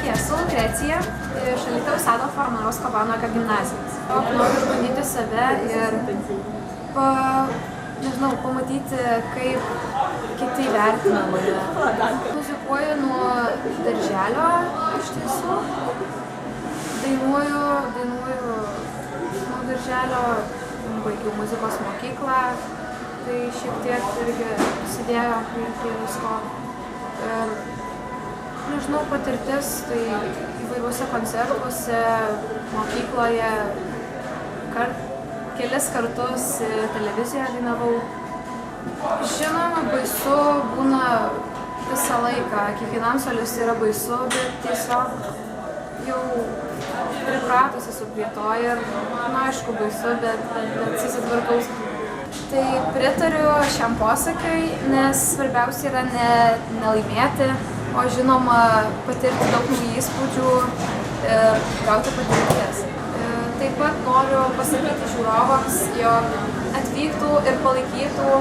Sveiki, esu Lukrecija iš Alytaus Adolfo Ramanausko Vanago gimnazijos. Noriu išbandyti save ir pamatyti, kaip kiti vertina mane. Muzikuoju nuo darželio iš tiesų. Dainuoju nuo darželio, baigiau muzikos mokyklą. Tai šiek tiek irgi prisidėjo prie visko. Ir patirtis, tai įvairiuose koncertuose, mokykloje, kelis kartus televizijoje dainavau. Žinoma, baisu būna visą laiką, kiekvienam solistui yra baisu, bet tiesiog jau pripratusi esu prie to ir, aišku, baisu, bet susitvarkau. Tai pritariu šiam posakiui, nes svarbiausia yra nelaimėti, o žinoma patirti daug naujų įspūdžių ir gauti patirties. Taip pat noriu pasakyti žiūrovams, jog atvyktų ir palaikytų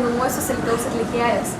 jaunuosius Alytaus atlikėjus.